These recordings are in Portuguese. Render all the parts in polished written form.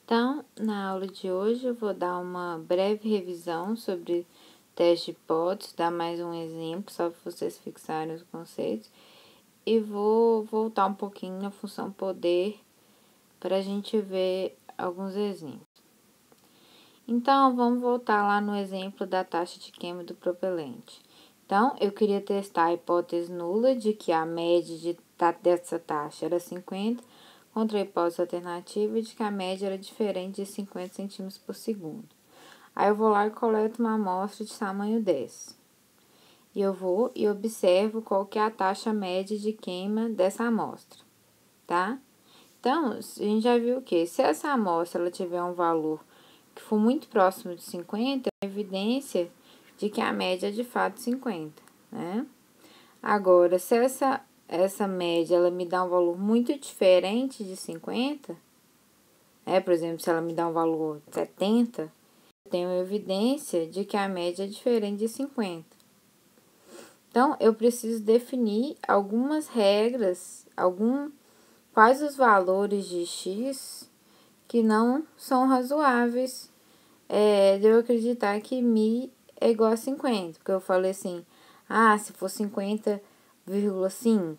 Então, na aula de hoje eu vou dar uma breve revisão sobre teste de hipótese, dar mais um exemplo, só para vocês fixarem os conceitos, e vou voltar um pouquinho na função poder para a gente ver alguns exemplos. Então, vamos voltar lá no exemplo da taxa de queima do propelente. Então, eu queria testar a hipótese nula de que a média dessa taxa era 50, contra a hipótese alternativa de que a média era diferente de 50 centímetros por segundo. Aí eu vou lá e coleto uma amostra de tamanho 10. E eu vou e observo qual que é a taxa média de queima dessa amostra, tá? Então, a gente já viu que se essa amostra ela tiver um valor que for muito próximo de 50, é evidência de que a média é de fato 50, né? Agora, se essa média ela me dá um valor muito diferente de 50, por exemplo, se ela me dá um valor 70, eu tenho evidência de que a média é diferente de 50. Então, eu preciso definir algumas regras, quais os valores de x que não são razoáveis de eu acreditar que mi é igual a 50, porque eu falei assim, se for 50,5,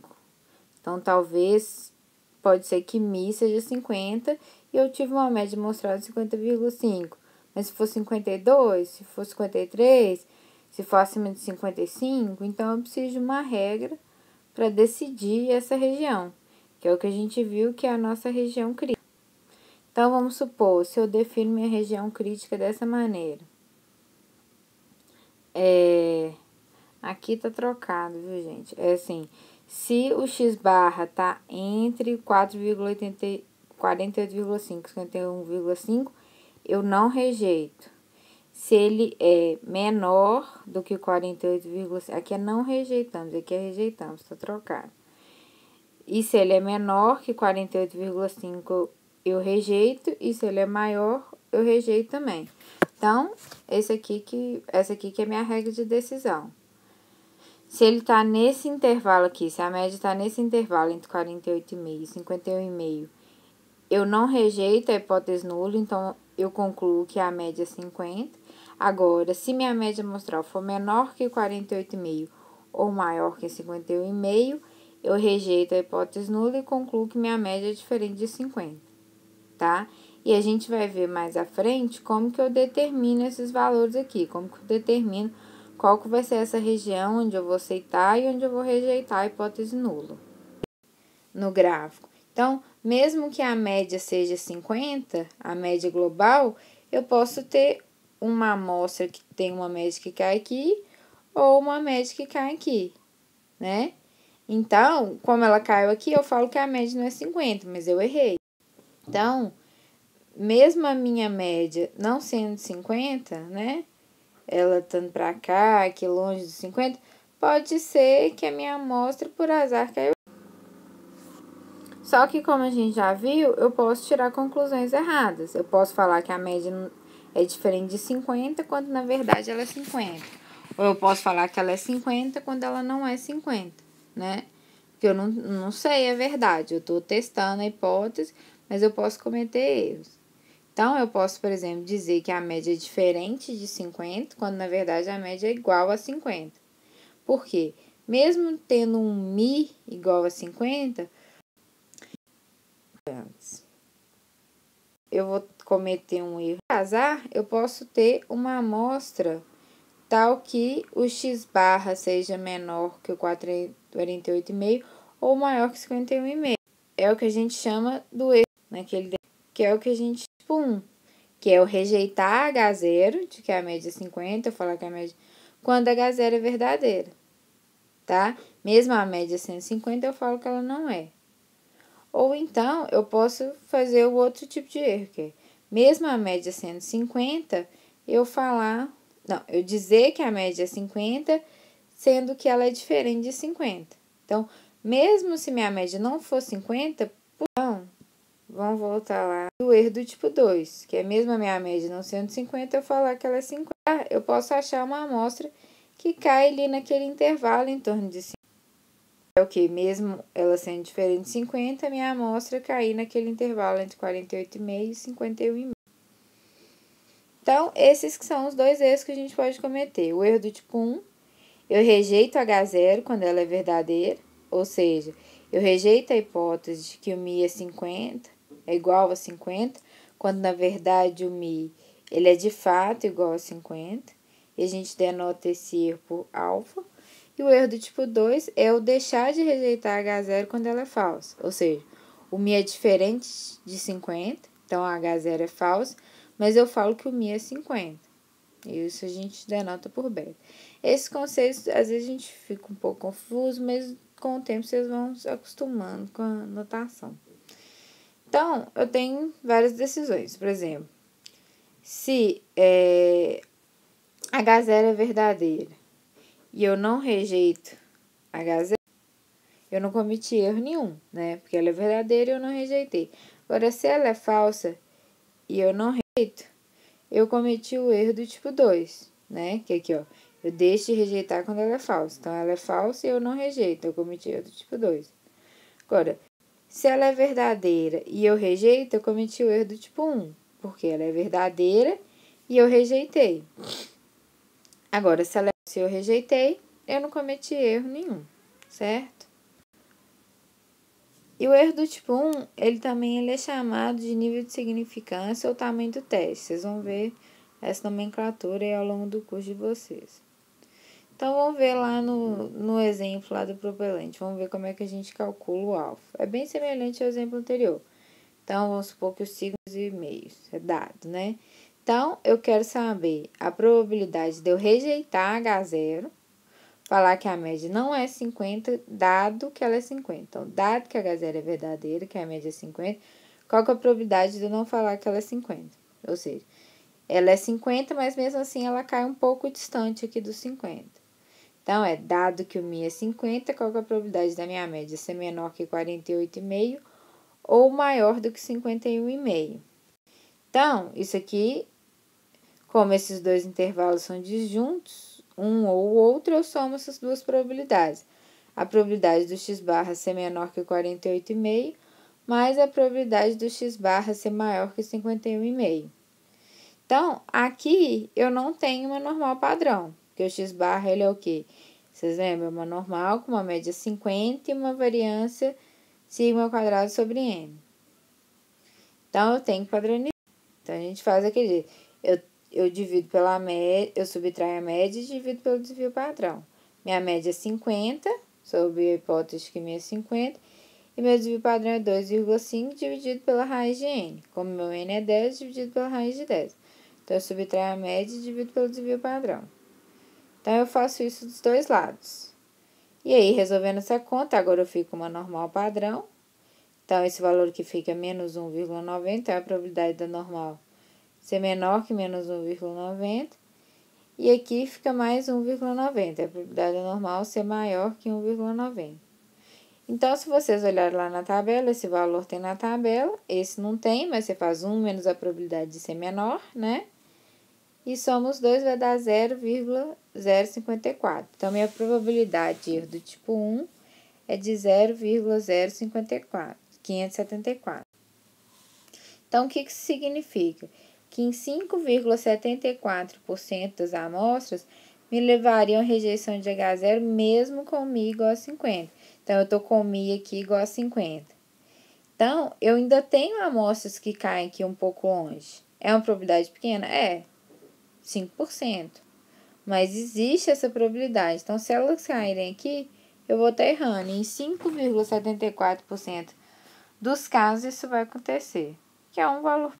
então talvez, pode ser que mi seja 50 e eu tive uma média mostrada de 50,5, mas se for 52, se for 53, se for acima de 55, então eu preciso de uma regra para decidir essa região, que é o que a gente viu que é a nossa região crítica. Então, vamos supor, se eu defino minha região crítica dessa maneira. Aqui tá trocado, viu, gente? É assim, se o x barra tá entre 4,48,5 e 51,5, eu não rejeito. Se ele é menor do que 48,5, aqui é não rejeitamos, aqui é rejeitamos, tá trocado. E se ele é menor que 48,5, eu rejeito, e se ele é maior, eu rejeito também. Então, essa aqui que é minha regra de decisão. Se ele tá nesse intervalo aqui, se a média tá nesse intervalo entre 48,5 e 51,5, eu não rejeito a hipótese nula, então eu concluo que a média é 50. Agora, se minha média amostral for menor que 48,5 ou maior que 51,5, eu rejeito a hipótese nula e concluo que minha média é diferente de 50, tá? E a gente vai ver mais à frente como que eu determino esses valores aqui, como que eu determino qual que vai ser essa região onde eu vou aceitar e onde eu vou rejeitar a hipótese nula no gráfico. Então, mesmo que a média seja 50, a média global, eu posso ter uma amostra que tem uma média que cai aqui ou uma média que cai aqui, né? Então, como ela caiu aqui, eu falo que a média não é 50, mas eu errei. Então, mesmo a minha média não sendo 50, né? Ela estando pra cá, aqui longe de 50, pode ser que a minha amostra, por azar, caiu. Só que, como a gente já viu, eu posso tirar conclusões erradas. Eu posso falar que a média é diferente de 50, quando na verdade ela é 50. Ou eu posso falar que ela é 50, quando ela não é 50, né? Porque eu não sei a verdade. Eu estou testando a hipótese, mas eu posso cometer erros. Então, eu posso, por exemplo, dizer que a média é diferente de 50, quando na verdade a média é igual a 50. Por quê? Mesmo tendo um mi igual a 50, eu vou cometer um erro. Azar, eu posso ter uma amostra tal que o x barra seja menor que o 48,5 ou maior que 51,5. É o que a gente chama do erro, que é o que a gente, tipo 1, que é o rejeitar H0, de que a média é 50, eu falar que a média, quando H0 é verdadeira, tá? Mesmo a média sendo 50, eu falo que ela não é. Ou então, eu posso fazer o outro tipo de erro, que é, mesmo a média sendo 50, eu dizer que a média é 50, sendo que ela é diferente de 50. Então, mesmo se minha média não for 50, então, vamos voltar lá do erro do tipo 2, que é mesmo a minha média não sendo 50, eu falar que ela é 50. Eu posso achar uma amostra que cai ali naquele intervalo em torno de 50. É o que? Mesmo ela sendo diferente de 50, minha amostra cair naquele intervalo entre 48,5 e 51,5. Então, esses que são os dois erros que a gente pode cometer. O erro do tipo 1, eu rejeito H0 quando ela é verdadeira, ou seja, eu rejeito a hipótese de que o Mi é 50, é igual a 50, quando na verdade o Mi ele é de fato igual a 50, e a gente denota esse erro por alfa. E o erro do tipo 2 é eu deixar de rejeitar H0 quando ela é falsa, ou seja, o Mi é diferente de 50, então a H0 é falsa, mas eu falo que o Mi é 50. Isso a gente denota por beta. Esses conceitos, às vezes a gente fica um pouco confuso, mas com o tempo vocês vão se acostumando com a notação. Então, eu tenho várias decisões. Por exemplo, se H0 é verdadeira e eu não rejeito H0, eu não cometi erro nenhum, né? Porque ela é verdadeira e eu não rejeitei. Agora, se ela é falsa e eu não rejeito, eu cometi o erro do tipo 2, né? Que aqui, ó, eu deixo de rejeitar quando ela é falsa. Então, ela é falsa e eu não rejeito, eu cometi o erro do tipo 2. Agora, se ela é verdadeira e eu rejeito, eu cometi o erro do tipo 1, porque ela é verdadeira e eu rejeitei. Agora, se eu rejeitei, eu não cometi erro nenhum, certo? E o erro do tipo 1, ele também é chamado de nível de significância ou tamanho do teste. Vocês vão ver essa nomenclatura aí ao longo do curso de vocês. Então, vamos ver lá no exemplo lá do propelente. Vamos ver como é que a gente calcula o alfa. É bem semelhante ao exemplo anterior. Então, vamos supor que os sigmas e meios é dado, né? Então, eu quero saber a probabilidade de eu rejeitar H0, falar que a média não é 50, dado que ela é 50. Então, dado que a H0 é verdadeira, que a média é 50, qual que é a probabilidade de eu não falar que ela é 50? Ou seja, ela é 50, mas mesmo assim ela cai um pouco distante aqui dos 50. Então, dado que o Mi é 50, qual que é a probabilidade da minha média ser menor que 48,5 ou maior do que 51,5? Então, isso aqui, como esses dois intervalos são disjuntos, um ou outro, eu somo essas duas probabilidades. A probabilidade do x barra ser menor que 48,5, mais a probabilidade do x barra ser maior que 51,5. Então, aqui eu não tenho uma normal padrão, porque o x barra ele é o quê? Vocês lembram? Uma normal com uma média 50 e uma variância sigma ao quadrado sobre n. Então, eu tenho que padronizar. Então, a gente faz aquele jeito. Eu divido pela média, eu subtraio a média e divido pelo desvio padrão. Minha média é 50, sob a hipótese que minha é 50, e meu desvio padrão é 2,5 dividido pela raiz de n. Como meu n é 10, dividido pela raiz de 10. Então, eu subtraio a média e divido pelo desvio padrão. Então, eu faço isso dos dois lados. E aí, resolvendo essa conta, agora eu fico com uma normal padrão. Então, esse valor que fica menos 1,90 é a probabilidade da normal ser menor que menos 1,90. E aqui fica mais 1,90. A probabilidade da normal ser maior que 1,90. Então, se vocês olharem lá na tabela, esse valor tem na tabela, esse não tem, mas você faz 1 menos a probabilidade de ser menor, né? E soma os dois, vai dar 0,054. Então, minha probabilidade de erro do tipo 1 é de 0,054, 574. Então, o que isso significa? Que em 5,74% das amostras me levariam a rejeição de H0 mesmo com Mi igual a 50. Então, eu estou com Mi aqui igual a 50. Então, eu ainda tenho amostras que caem aqui um pouco longe. É uma probabilidade pequena? É, 5%. Mas existe essa probabilidade. Então, se elas caírem aqui, eu vou estar errando. Em 5,74% dos casos, isso vai acontecer, que é um valor.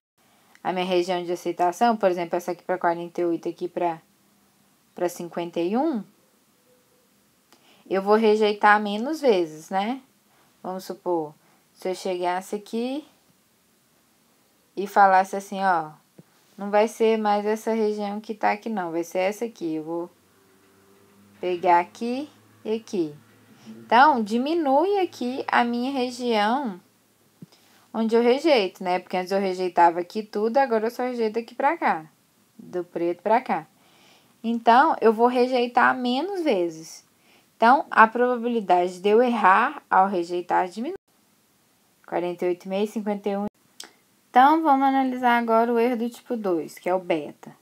A minha região de aceitação, por exemplo, essa aqui para 48, aqui para 51, eu vou rejeitar menos vezes, né? Vamos supor, se eu chegasse aqui e falasse assim, ó, não vai ser mais essa região que tá aqui não, vai ser essa aqui. Eu vou pegar aqui e aqui. Então, diminui aqui a minha região onde eu rejeito, né? Porque antes eu rejeitava aqui tudo, agora eu só rejeito daqui pra cá. Do preto pra cá. Então, eu vou rejeitar menos vezes. Então, a probabilidade de eu errar ao rejeitar diminui. 48,5, 51. Então, vamos analisar agora o erro do tipo 2, que é o beta.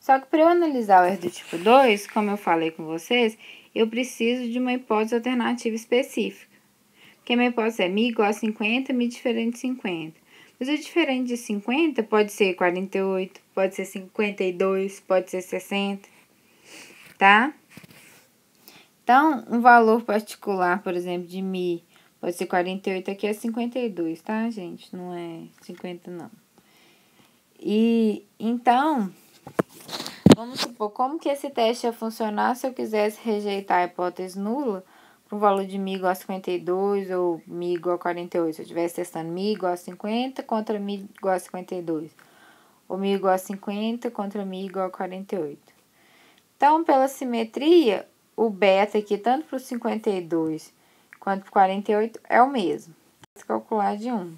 Só que para eu analisar o erro do tipo 2, como eu falei com vocês, eu preciso de uma hipótese alternativa específica. Porque a minha hipótese é mi igual a 50, mi diferente de 50. Mas o diferente de 50 pode ser 48, pode ser 52, pode ser 60, tá? Então, um valor particular, por exemplo, de mi, pode ser 48, aqui é 52, tá, gente? Não é 50, não. E, então, vamos supor, como que esse teste ia funcionar se eu quisesse rejeitar a hipótese nula para um valor de mi igual a 52 ou mi igual a 48? Se eu estivesse testando mi igual a 50 contra mi igual a 52. Ou mi igual a 50 contra mi igual a 48. Então, pela simetria, o beta aqui, tanto para o 52 quanto para o 48, é o mesmo. Vamos calcular de 1.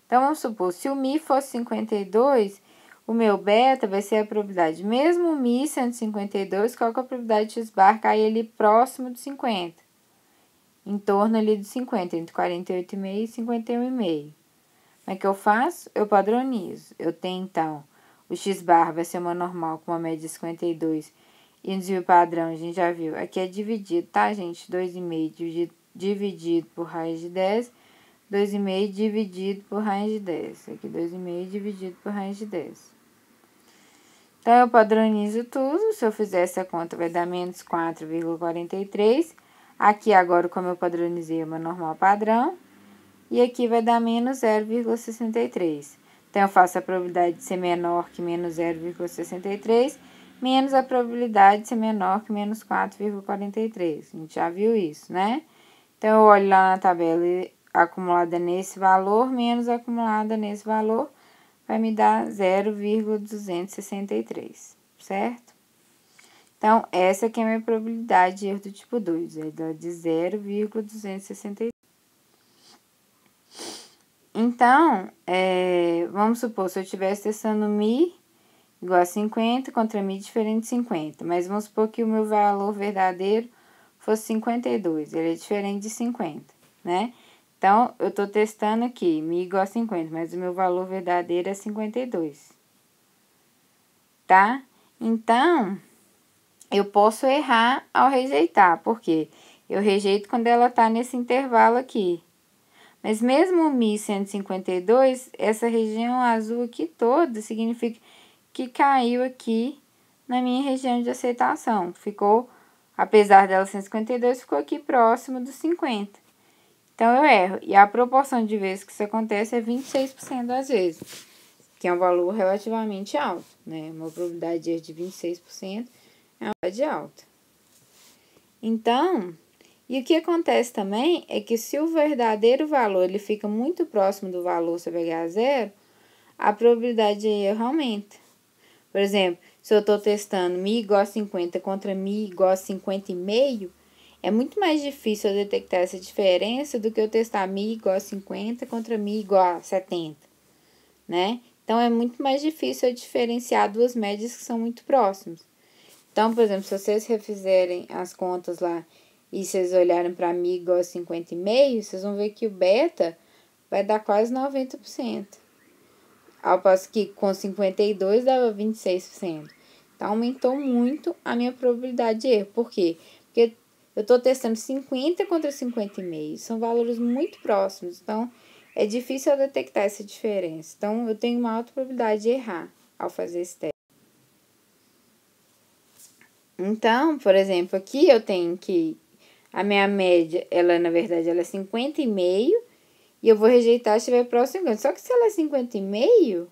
Então, vamos supor, se o mi fosse 52, o meu beta vai ser a probabilidade. Mesmo o mi sendo 52, qual que é a probabilidade de x bar cair ali próximo de 50? Em torno ali de 50, entre 48,5 e 51,5. Como é que eu faço? Eu padronizo. Eu tenho, então, o x bar vai ser uma normal com uma média de 52. E no desvio padrão, a gente já viu. Aqui é dividido, tá, gente? 2,5 dividido por raiz de 10. 2,5 dividido por raiz de 10. Aqui, 2,5 dividido por raiz de 10. Então, eu padronizo tudo. Se eu fizer essa conta, vai dar menos 4,43. Aqui, agora, como eu padronizei, é uma normal padrão. E aqui vai dar menos 0,63. Então, eu faço a probabilidade de ser menor que menos 0,63, menos a probabilidade de ser menor que menos 4,43. A gente já viu isso, né? Então, eu olho lá na tabela acumulada nesse valor, menos acumulada nesse valor, vai me dar 0,263, certo? Então, essa aqui é a minha probabilidade de erro do tipo 2, é de 0,263. Então, vamos supor, se eu estivesse testando mi igual a 50 contra mi diferente de 50, mas vamos supor que o meu valor verdadeiro fosse 52, ele é diferente de 50, né? Então, eu estou testando aqui, mi igual a 50, mas o meu valor verdadeiro é 52, tá? Então, eu posso errar ao rejeitar, porque eu rejeito quando ela está nesse intervalo aqui. Mas mesmo o mi sendo 52, essa região azul aqui toda significa que caiu aqui na minha região de aceitação. Ficou, apesar dela ser 52, ficou aqui próximo dos 50. Então, eu erro. E a proporção de vezes que isso acontece é 26% das vezes, que é um valor relativamente alto, né? Uma probabilidade de erro de 26% é uma probabilidade alta. Então, e o que acontece também é que se o verdadeiro valor ele fica muito próximo do valor CVH0, a probabilidade de erro aumenta. Por exemplo, se eu estou testando mi igual a 50 contra mi igual a 50,5, é muito mais difícil eu detectar essa diferença do que eu testar mi igual a 50 contra mi igual a 70, né? Então, é muito mais difícil eu diferenciar duas médias que são muito próximas. Então, por exemplo, se vocês refizerem as contas lá e vocês olharem para mi igual a 50,5, vocês vão ver que o beta vai dar quase 90%. Ao passo que com 52 dava 26%. Então, aumentou muito a minha probabilidade de erro. Por quê? Porque eu estou testando 50 contra 50,5. São valores muito próximos. Então, é difícil eu detectar essa diferença. Então, eu tenho uma alta probabilidade de errar ao fazer esse teste. Então, por exemplo, aqui eu tenho que a minha média, ela na verdade, ela é 50,5 e eu vou rejeitar se estiver próximo de 50. Só que se ela é 50,5,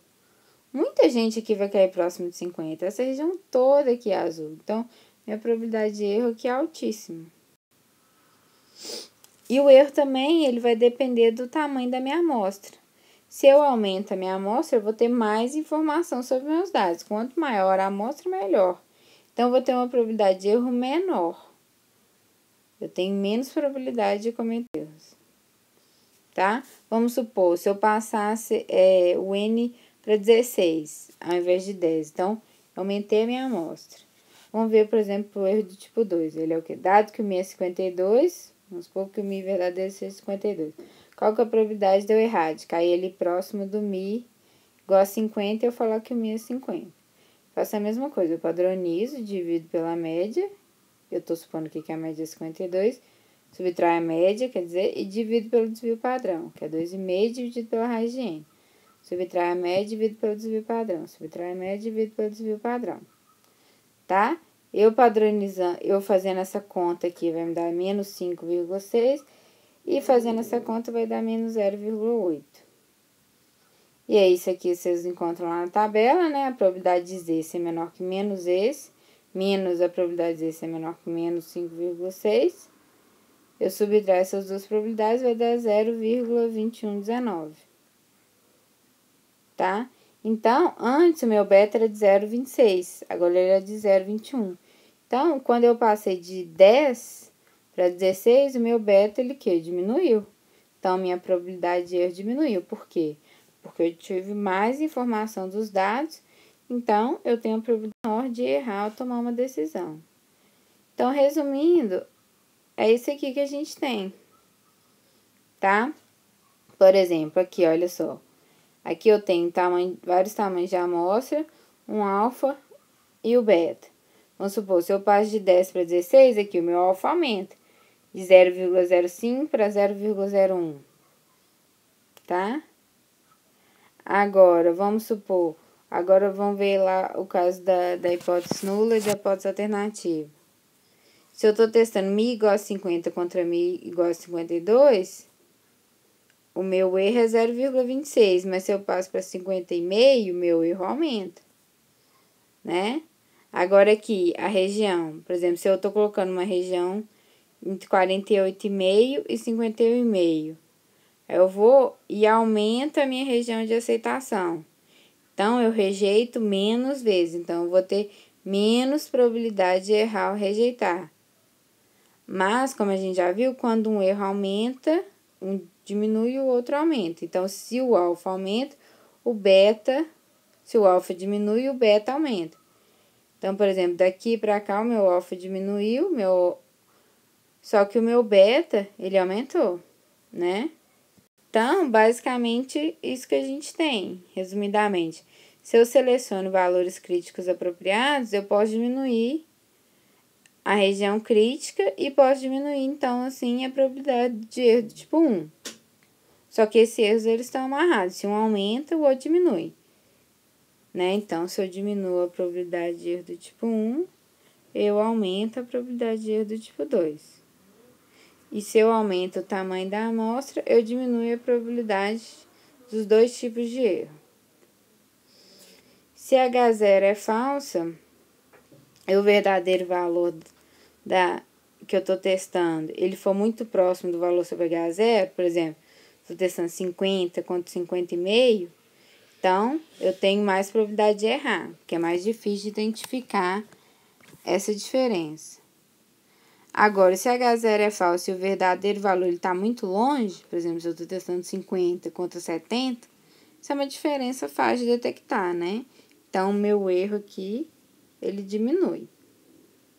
muita gente aqui vai cair próximo de 50. Essa região toda aqui é azul. Então, minha probabilidade de erro aqui é altíssima. E o erro também, ele vai depender do tamanho da minha amostra. Se eu aumento a minha amostra, eu vou ter mais informação sobre meus dados. Quanto maior a amostra, melhor. Então, eu vou ter uma probabilidade de erro menor. Eu tenho menos probabilidade de cometer erros. Tá? Vamos supor, se eu passasse o N para 16, ao invés de 10. Então, aumentei a minha amostra. Vamos ver, por exemplo, o erro do tipo 2. Ele é o quê? Dado que o Mi é 52, vamos supor que o Mi verdadeiro seja 52. Qual que é a probabilidade de eu errar? De cair ali próximo do Mi igual a 50 e eu falar que o Mi é 50. Faço a mesma coisa, eu padronizo, divido pela média. Eu estou supondo aqui que a média é 52. Subtrai a média, quer dizer, e divido pelo desvio padrão, que é 2,5 dividido pela raiz de n. Subtrai a média, divido pelo desvio padrão. Subtrai a média, divido pelo desvio padrão. Tá? Eu padronizando, eu fazendo essa conta aqui vai me dar menos 5,6 e fazendo essa conta vai dar menos 0,8. E é isso aqui, vocês encontram lá na tabela, né? A probabilidade de Z ser menor que menos esse, menos a probabilidade de Z ser menor que menos 5,6. Eu subtraio essas duas probabilidades, vai dar 0,2119. Tá? Então, antes o meu beta era de 0,26, agora ele é de 0,21. Então, quando eu passei de 10 para 16, o meu beta, ele que diminuiu. Então, minha probabilidade de erro diminuiu. Por quê? Porque eu tive mais informação dos dados, então, eu tenho a probabilidade maior de errar ao tomar uma decisão. Então, resumindo, é isso aqui que a gente tem, tá? Por exemplo, aqui, olha só. Aqui eu tenho vários tamanhos de amostra, um alfa e o beta. Vamos supor, se eu passo de 10 para 16, aqui o meu alfa aumenta. De 0,05 para 0,01. Tá? Agora, vamos supor, agora vamos ver lá o caso da hipótese nula e da hipótese alternativa. Se eu estou testando Mi igual a 50 contra Mi igual a 52, o meu erro é 0,26, mas se eu passo para 50,5, o meu erro aumenta, né? Agora aqui, a região, por exemplo, se eu estou colocando uma região entre 48,5 e 51,5, eu vou e aumenta a minha região de aceitação. Então, eu rejeito menos vezes, então eu vou ter menos probabilidade de errar ou rejeitar. Mas, como a gente já viu, quando um erro aumenta, um diminui e o outro aumenta. Então, se o alfa aumenta, o beta, se o alfa diminui, o beta aumenta. Então, por exemplo, daqui para cá o meu alfa diminuiu, só que o meu beta, ele aumentou, né? Então, basicamente, isso que a gente tem, resumidamente. Se eu seleciono valores críticos apropriados, eu posso diminuir a região crítica e posso diminuir, então, assim, a probabilidade de erro do tipo 1. Só que esses erros, eles estão amarrados. Se um aumenta, o outro diminui. Né? Então, se eu diminuo a probabilidade de erro do tipo 1, eu aumento a probabilidade de erro do tipo 2. E se eu aumento o tamanho da amostra, eu diminuo a probabilidade dos dois tipos de erro. Se H0 é falsa, o verdadeiro valor que eu estou testando, ele for muito próximo do valor sobre H0, por exemplo, estou testando 50 contra 50,5, então, eu tenho mais probabilidade de errar, porque é mais difícil de identificar essa diferença. Agora, se H0 é falso e o verdadeiro valor está muito longe, por exemplo, se eu estou testando 50 contra 70, isso é uma diferença fácil de detectar, né? Então, o meu erro aqui, ele diminui.